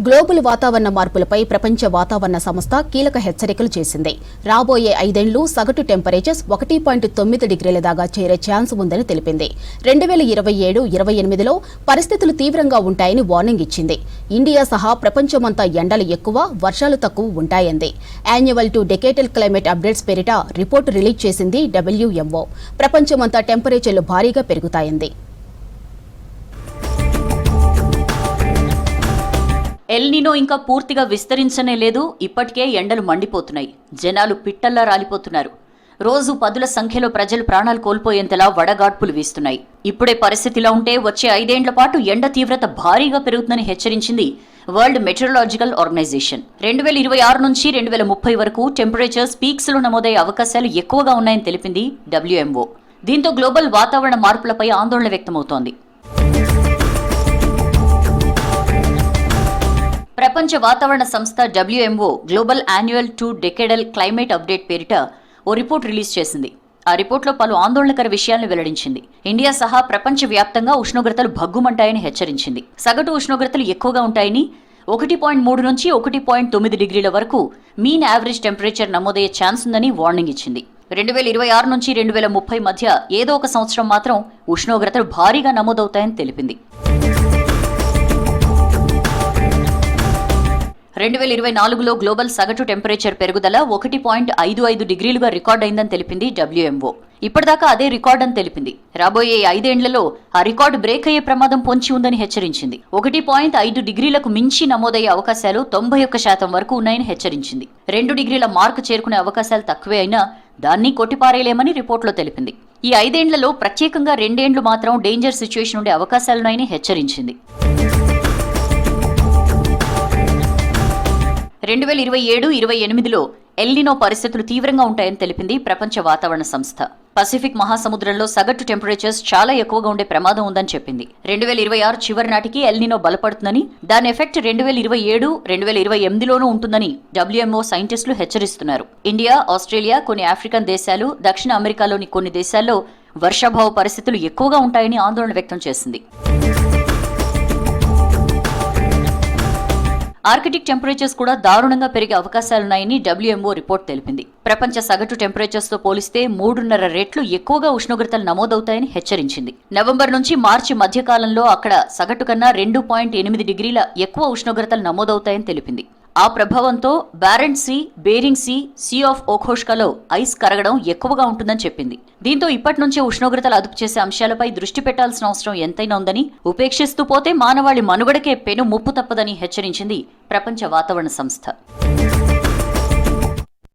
Global వాతావరణ మార్పులపై ప్రపంచ వాతావరణ సంస్థ కీలక హెచ్చరికలు చేసింది. రాబోయే 5 ఏళ్లు సగటు టెంపరేచర్స్ 1.9 డిగ్రీల దాకా చేరే ఛాన్స్ ఉందని తెలిపింది. 2027-28లో పరిస్థితులు తీవ్రంగా ఉంటాయని వార్నింగ్ ఇచ్చింది. ఇండియా సహా ప్రపంచమంతా ఎండలు ఎక్కువ, వర్షాలు తక్కువ ఉంటాయంది. యాన్యువల్ టు డెకేటల్ క్లైమేట్ అప్డేట్స్ పేరిట రిపోర్టు రిలీజ్ చేసింది WMO. ప్రపంచమంతా టెంపరేచర్లు భారీగా పెరుగుతాయంది. ఎల్నినో ఇంకా పూర్తిగా విస్తరించనే లేదు. ఇప్పటికే ఎండలు మండిపోతున్నాయి. జనాలు పిట్టల్లా రాలిపోతున్నారు. రోజు పదుల సంఖ్యలో ప్రజలు ప్రాణాలు కోల్పోయేంతలా వడగాడ్పులు వీస్తున్నాయి. ఇప్పుడే పరిస్థితిలా ఉంటే వచ్చే 5 ఏళ్ల పాటు ఎండ తీవ్రత భారీగా పెరుగుతుందని హెచ్చరించింది వరల్డ్ మెటీరియలాజికల్ ఆర్గనైజేషన్. 2026 నుంచి 2030 వరకు టెంపరేచర్స్ పీక్స్ లో నమోదయ్యే అవకాశాలు ఎక్కువగా ఉన్నాయని తెలిపింది WMO. దీంతో గ్లోబల్ వాతావరణ మార్పులపై ఆందోళన వ్యక్తమవుతోంది. ప్రపంచ వాతావరణ సంస్థ WMO global annual to decadal climate update పేరిట ఓ రిపోర్ట్ రిలీజ్ చేసింది. ఆ రిపోర్ట్లో పలు ఆందోళనకర విషయాలను వెల్లడించింది. ఇండియా సహా ప్రపంచ వ్యాప్తంగా ఉష్ణోగ్రతలు భగ్గుమంటాయని హెచ్చరించింది. సగటు ఉష్ణోగ్రతలు ఎక్కువగా ఉంటాయని, 1.3 నుంచి 1.9 డిగ్రీల వరకు మీన్ యావరేజ్ టెంపరేచర్ నమోదయ్యే ఛాన్స్ ఉందని వార్నింగ్ ఇచ్చింది. 2026 నుంచి 2030 మధ్య ఏదో ఒక సంవత్సరం మాత్రం ఉష్ణోగ్రతలు భారీగా నమోదవుతాయని తెలిపింది. 2024లో గ్లోబల్ సగటు టెంపరేచర్ పెరుగుదల 1.55 డిగ్రీలుగా రికార్డైందని తెలిపింది WMO. ఇప్పటిదాకా అదే రికార్డ్ అని తెలిపింది. రాబోయే 5 ఏళ్లలో ఆ రికార్డు బ్రేక్ అయ్యే ప్రమాదం పొంచి ఉందని హెచ్చరించింది. 1.5 డిగ్రీలకు మించి నమోదయ్యే అవకాశాలు 91% వరకు ఉన్నాయని హెచ్చరించింది. 2 డిగ్రీల మార్కు చేరుకునే అవకాశాలు తక్కువే అయినా దాన్ని కొట్టిపారేయలేమని రిపోర్టులో తెలిపింది. ఈ 5 ఏళ్లలో ప్రత్యేకంగా 2 ఏళ్లు మాత్రం డేంజర్ సిచ్యువేషన్ ఉండే అవకాశాలున్నాయని హెచ్చరించింది. 2027-28లో ఎల్నినో పరిస్థితులు తీవ్రంగా ఉంటాయని తెలిపింది ప్రపంచ వాతావరణ సంస్థ. పసిఫిక్ మహాసముద్రంలో సగటు టెంపరేచర్స్ చాలా ఎక్కువగా ఉండే ప్రమాదం ఉందని చెప్పింది. 2026 చివరి నాటికి ఎల్నినో బలపడుతుందని, దాని ఎఫెక్ట్ 2027-2028లోనూ ఉంటుందని WMO సైంటిస్టులు హెచ్చరిస్తున్నారు. ఇండియా, ఆస్ట్రేలియా, కొన్ని ఆఫ్రికన్ దేశాలు, దక్షిణ అమెరికాలోని కొన్ని దేశాల్లో వర్షాభావ పరిస్థితులు ఎక్కువగా ఉంటాయని ఆందోళన వ్యక్తం చేసింది. ఆర్కిటిక్ టెంపరేచర్స్ కూడా దారుణంగా పెరిగే అవకాశాలున్నాయని WMO రిపోర్ట్ తెలిపింది. ప్రపంచ సగటు టెంపరేచర్స్ తో పోలిస్తే 3.5 రెట్లు ఎక్కువగా ఉష్ణోగ్రతలు నమోదవుతాయని హెచ్చరించింది. నవంబర్ నుంచి మార్చి మధ్య కాలంలో అక్కడ సగటు కన్నా 2.8 డిగ్రీల ఎక్కువ ఉష్ణోగ్రతలు నమోదవుతాయని తెలిపింది. ఆ ప్రభావంతో Barents sea, Bering sea of ఓఖోష్కాలో ఐస్ కరగడం ఎక్కువగా ఉంటుందని చెప్పింది. దీంతో ఇప్పటి నుంచే ఉష్ణోగ్రతలు అదుపు చేసే అంశాలపై దృష్టి పెట్టాల్సిన అవసరం ఎంతైనా ఉందని, ఉపేక్షిస్తూ పోతే మానవాళి మనుగడకే పెను ముప్పు తప్పదని హెచ్చరించింది ప్రపంచ వాతావరణ సంస్థ.